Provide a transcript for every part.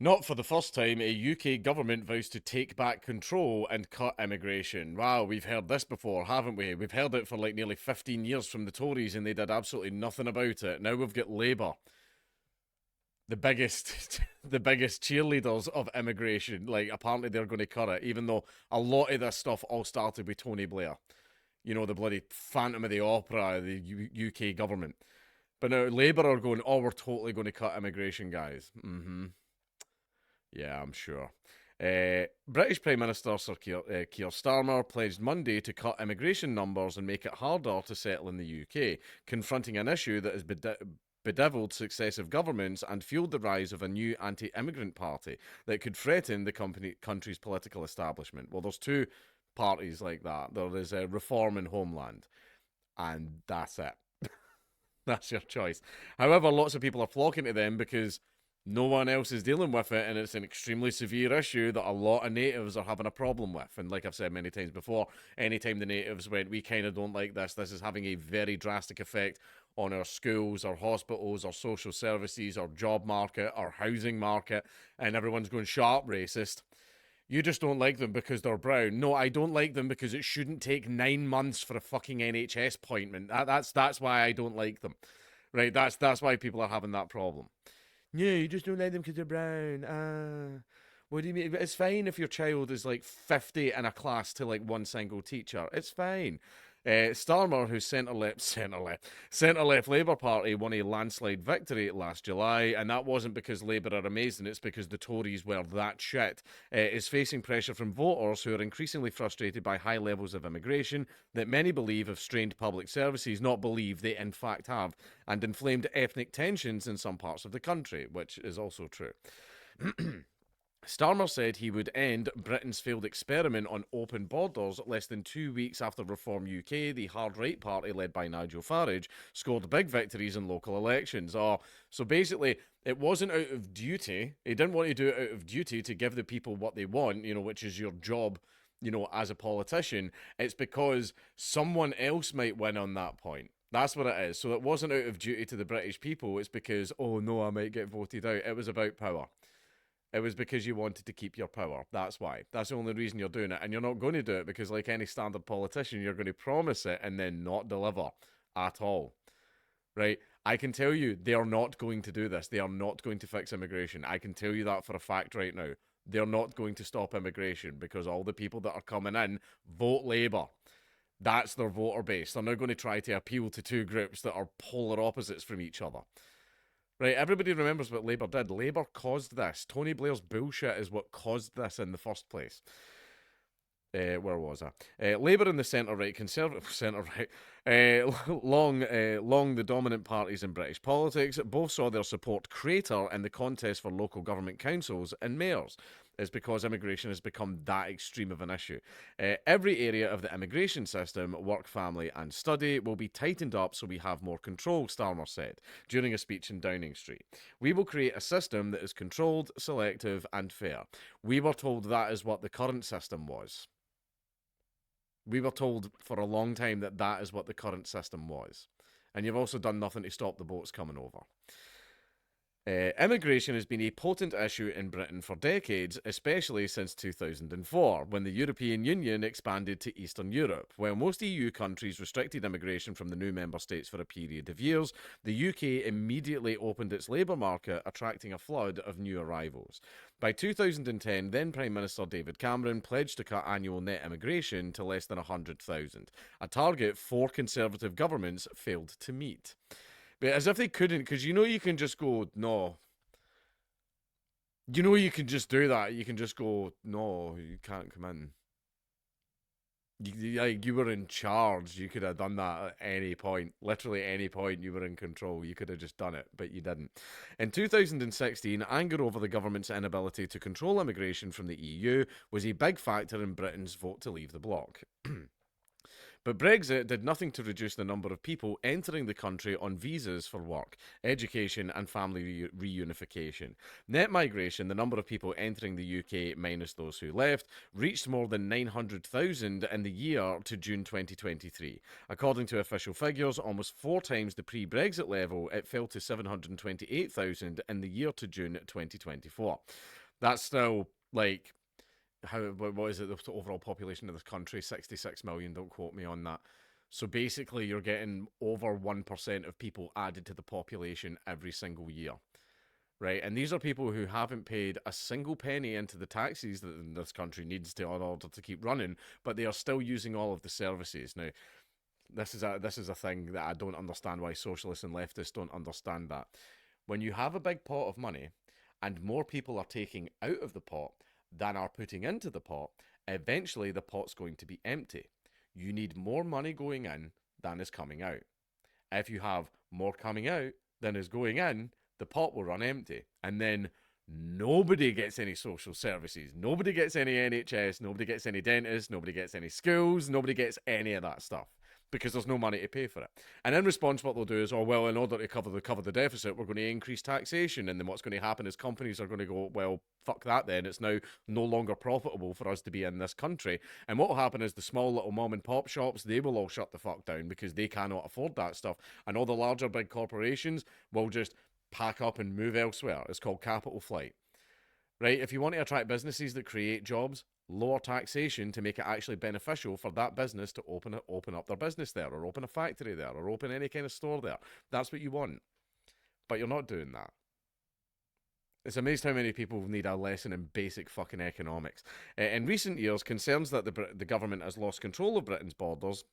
Not for the first time, a UK government vows to take back control and cut immigration. Wow, we've heard this before, haven't we? We've heard it for like nearly 15 years from the Tories and they did absolutely nothing about it. Now we've got Labour, the biggest the biggest cheerleaders of immigration. Like apparently they're going to cut it, even though a lot of this stuff all started with Tony Blair. You know, the bloody Phantom of the Opera, the UK government. But now Labour are going, oh, we're totally going to cut immigration, guys. Yeah, I'm sure. British Prime Minister Sir Keir Starmer pledged Monday to cut immigration numbers and make it harder to settle in the UK, confronting an issue that has bedeviled successive governments and fueled the rise of a new anti-immigrant party that could threaten the country's political establishment. Well, there's two parties like that. There is Reform and Homeland, and that's it. That's your choice. However, lots of people are flocking to them because no one else is dealing with it, and it's an extremely severe issue that a lot of natives are having a problem with. And like I've said many times before, anytime the natives went, we kind of don't like this is having a very drastic effect on our schools, our hospitals, our social services, our job market, our housing market, and everyone's going sharp racist. You just don't like them because they're brown. No, I don't like them because it shouldn't take 9 months for a fucking NHS appointment. That's why I don't like them. Right? That's why people are having that problem. Yeah, you just don't like them because they're brown. What do you mean? It's fine if your child is like 50 in a class to like one single teacher. It's fine. Starmer, whose centre left Labour Party won a landslide victory last July, and that wasn't because Labour are amazing. It's because the Tories were that shit. Is facing pressure from voters who are increasingly frustrated by high levels of immigration that many believe have strained public services. Not believe, they in fact have, and inflamed ethnic tensions in some parts of the country, which is also true. Starmer said he would end Britain's failed experiment on open borders less than 2 weeks after Reform UK, the hard right party led by Nigel Farage, scored big victories in local elections. Oh, so basically, it wasn't out of duty. He didn't want to do it out of duty to give the people what they want, which is your job, as a politician. It's because someone else might win on that point. That's what it is. So it wasn't out of duty to the British people. It's because, oh no, I might get voted out. It was about power. It was because you wanted to keep your power. That's why. That's the only reason you're doing it. And you're not going to do it because, like any standard politician, you're going to promise it and then not deliver at all. Right? I can tell you they are not going to do this. They are not going to fix immigration. I can tell you that for a fact right now. They're not going to stop immigration because all the people that are coming in vote Labour. That's their voter base. They're now going to try to appeal to two groups that are polar opposites from each other. Right, everybody remembers what Labour did. Labour caused this. Tony Blair's bullshit is what caused this in the first place. Where was I? Labour and the centre right, Conservative centre right, long the dominant parties in British politics, both saw their support crater in the contest for local government councils and mayors. Is because immigration has become that extreme of an issue. Every area of the immigration system, work, family, and study, will be tightened up so we have more control, Starmer said during a speech in Downing Street. We will create a system that is controlled, selective, and fair. We were told that is what the current system was. We were told for a long time that that is what the current system was. And you've also done nothing to stop the boats coming over. Immigration has been a potent issue in Britain for decades, especially since 2004, when the European Union expanded to Eastern Europe. While most EU countries restricted immigration from the new member states for a period of years, the UK immediately opened its labour market, attracting a flood of new arrivals. By 2010, then Prime Minister David Cameron pledged to cut annual net immigration to less than 100,000, a target four Conservative governments failed to meet. But as if they couldn't, because you can just go, no. You can just do that. You can just go, no, you can't come in. You were in charge. You could have done that at any point. Literally any point you were in control. You could have just done it, but you didn't. In 2016, anger over the government's inability to control immigration from the EU was a big factor in Britain's vote to leave the bloc. But Brexit did nothing to reduce the number of people entering the country on visas for work, education, and family reunification. Net migration, the number of people entering the UK minus those who left, reached more than 900,000 in the year to June 2023. According to official figures, almost 4 times the pre-Brexit level, it fell to 728,000 in the year to June 2024. That's still like what is it, the overall population of this country? 66 million, don't quote me on that. So basically, you're getting over 1% of people added to the population every single year, right? And these are people who haven't paid a single penny into the taxes that this country needs to in order to keep running, but they are still using all of the services. Now, this is a thing that I don't understand why socialists and leftists don't understand that. When you have a big pot of money and more people are taking out of the pot than are putting into the pot, eventually the pot's going to be empty. You need more money going in than is coming out. If you have more coming out than is going in, the pot will run empty. And then nobody gets any social services. Nobody gets any NHS. Nobody gets any dentists. Nobody gets any schools. Nobody gets any of that stuff, because there's no money to pay for it. And in response, what they'll do is, oh, well, in order to cover the deficit, we're going to increase taxation. And then what's going to happen is companies are going to go, well, fuck that then. It's now no longer profitable for us to be in this country. And what will happen is the small little mom and pop shops, they will all shut the fuck down because they cannot afford that stuff. And all the larger big corporations will just pack up and move elsewhere. It's called capital flight. Right? If you want to attract businesses that create jobs, lower taxation to make it actually beneficial for that business to open up their business there, or open a factory there, or open any kind of store there. That's what you want. But you're not doing that. It's amazed how many people need a lesson in basic fucking economics. In recent years, concerns that the government has lost control of Britain's borders,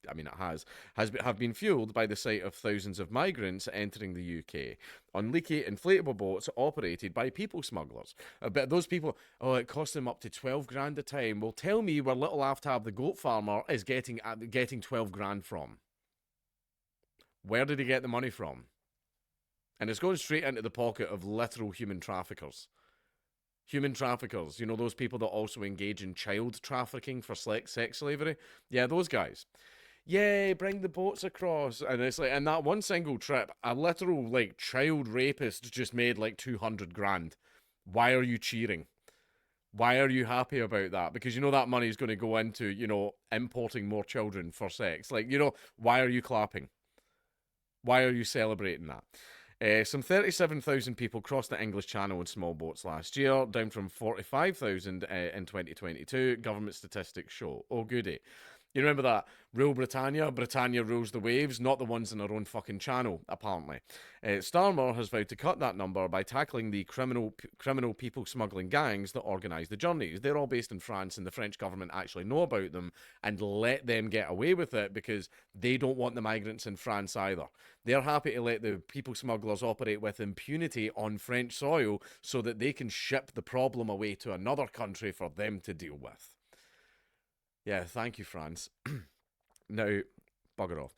I mean, it have been fueled by the sight of thousands of migrants entering the UK on leaky inflatable boats operated by people smugglers. But those people, oh, it costs them up to 12 grand a time. Well, tell me where little Aftab the goat farmer is getting 12 grand from. Where did he get the money from? And it's going straight into the pocket of literal human traffickers. Human traffickers, you know, those people that also engage in child trafficking for sex slavery. Yeah, those guys. Yay, bring the boats across. And it's like, in that one single trip, a literal, like, child rapist just made, like, 200 grand. Why are you cheering? Why are you happy about that? Because you know that money is going to go into, you know, importing more children for sex. Like, you know, why are you clapping? Why are you celebrating that? Some 37,000 people crossed the English Channel in small boats last year, down from 45,000 in 2022, government statistics show. Oh, goody. You remember that? Rule Britannia. Britannia rules the waves, not the ones in our own fucking channel, apparently. Starmer has vowed to cut that number by tackling the criminal people smuggling gangs that organise the journeys. They're all based in France, and the French government actually know about them and let them get away with it because they don't want the migrants in France either. They're happy to let the people smugglers operate with impunity on French soil so that they can ship the problem away to another country for them to deal with. Yeah, thank you, France. Now, bugger off.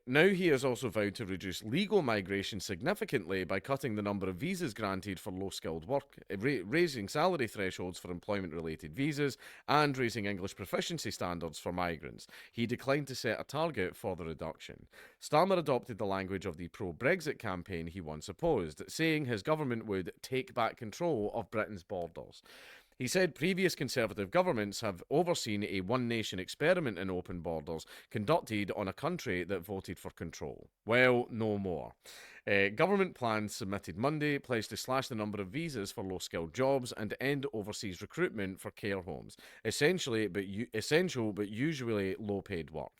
Now he has also vowed to reduce legal migration significantly by cutting the number of visas granted for low-skilled work, raising salary thresholds for employment-related visas, and raising English proficiency standards for migrants. He declined to set a target for the reduction. Starmer adopted the language of the pro-Brexit campaign he once opposed, saying his government would take back control of Britain's borders. He said previous Conservative governments have overseen a one-nation experiment in open borders conducted on a country that voted for control. Well, no more. Government plans submitted Monday pledged to slash the number of visas for low-skilled jobs and end overseas recruitment for care homes. Essential but usually low-paid work.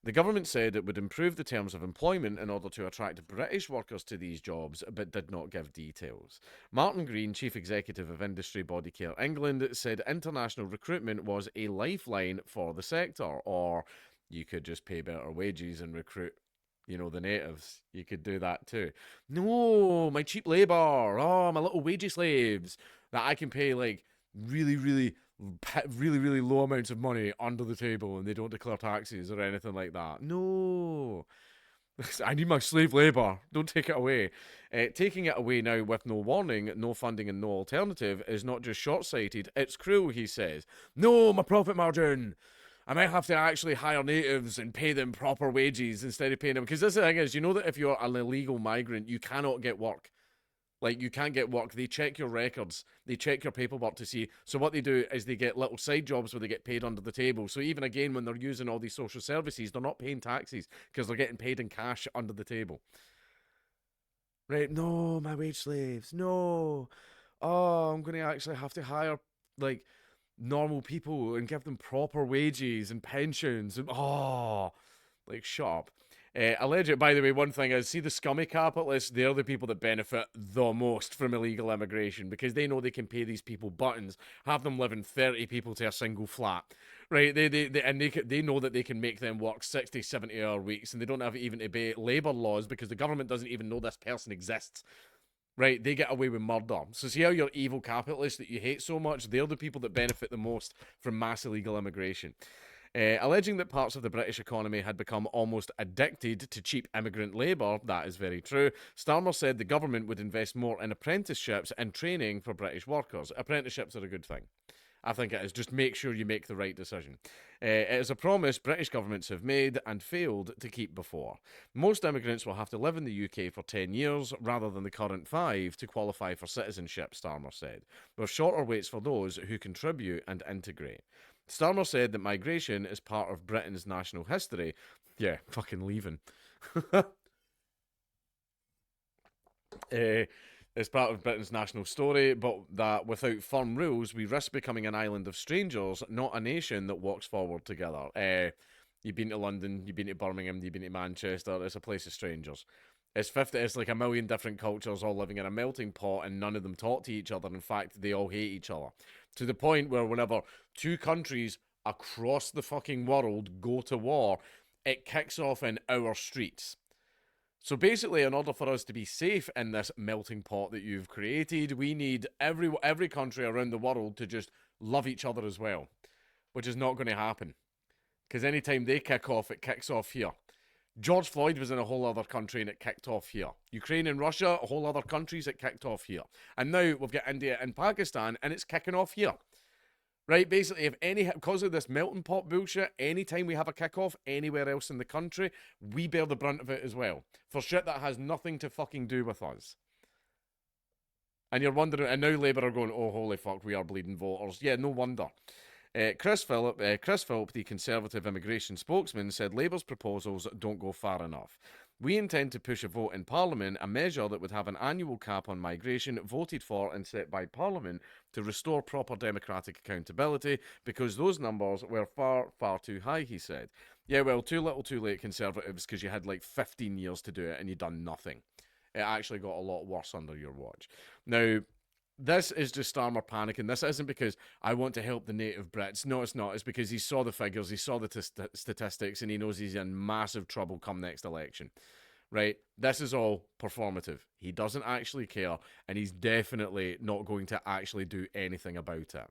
The government said it would improve the terms of employment in order to attract British workers to these jobs, but did not give details. Martin Green, chief executive of industry body Care England, said international recruitment was a lifeline for the sector, or you could just pay better wages and recruit, you know, the natives. You could do that too. No, my cheap labour. Oh, my little wagey slaves that I can pay like really low amounts of money under the table and they don't declare taxes or anything like that. No. I need my slave labour. Don't take it away. Taking it away now with no warning, no funding and no alternative is not just short-sighted, it's cruel, he says. No, my profit margin. I might have to actually hire natives and pay them proper wages instead of paying them. Because this the thing is, you know that if you're an illegal migrant, you cannot get work. Like, you can't get work. They check your records. They check your paperwork to see. So what they do is they get little side jobs where they get paid under the table. So even again, when they're using all these social services, they're not paying taxes because they're getting paid in cash under the table. Right? No, my wage slaves. No. Oh, I'm going to actually have to hire, like, normal people and give them proper wages and pensions. And, oh, like, shut up. Alleged, by the way, one thing is, see the scummy capitalists, they're the people that benefit the most from illegal immigration because they know they can pay these people buttons, have them living 30 people to a single flat, right? They know that they can make them work 60, 70-hour weeks, and they don't have even to obey labour laws because the government doesn't even know this person exists. Right, they get away with murder. So see how your evil capitalists that you hate so much, they're the people that benefit the most from mass illegal immigration. Alleging that parts of the British economy had become almost addicted to cheap immigrant labour, that is very true. Starmer said the government would invest more in apprenticeships and training for British workers. Apprenticeships are a good thing. I think it is. Just make sure you make the right decision. It is a promise British governments have made and failed to keep before. Most immigrants will have to live in the UK for 10 years rather than the current 5 to qualify for citizenship, Starmer said, with shorter waits for those who contribute and integrate. Starmer said that migration is part of Britain's national history. Yeah, fucking leaving. It's part of Britain's national story, but that without firm rules, we risk becoming an island of strangers, not a nation that walks forward together. You've been to London, you've been to Birmingham, you've been to Manchester. It's a place of strangers. It's 50. It's like a million different cultures all living in a melting pot, and none of them talk to each other. In fact, they all hate each other to the point where whenever two countries across the fucking world go to war, it kicks off in our streets. So basically, in order for us to be safe in this melting pot that you've created, we need every country around the world to just love each other as well, which is not going to happen. Because anytime they kick off, it kicks off here. George Floyd was in a whole other country and it kicked off here. Ukraine and Russia, a whole other countries, it kicked off here. And now we've got India and Pakistan and it's kicking off here. Right, basically, because of this melting pot bullshit, anytime we have a kickoff anywhere else in the country, we bear the brunt of it as well. For shit that has nothing to fucking do with us. And you're wondering, and now Labour are going, oh, holy fuck, we are bleeding voters. Yeah, no wonder. Chris Philp, the Conservative immigration spokesman, said Labour's proposals don't go far enough. We intend to push a vote in Parliament, a measure that would have an annual cap on migration voted for and set by Parliament to restore proper democratic accountability because those numbers were far, far too high, he said. Yeah, well, too little too late, Conservatives, because you had like 15 years to do it and you done nothing. It actually got a lot worse under your watch. Now, this is just Starmer panicking. This isn't because I want to help the native Brits. No, it's not. It's because he saw the figures, he saw the statistics, and he knows he's in massive trouble come next election. Right? This is all performative. He doesn't actually care, and he's definitely not going to actually do anything about it.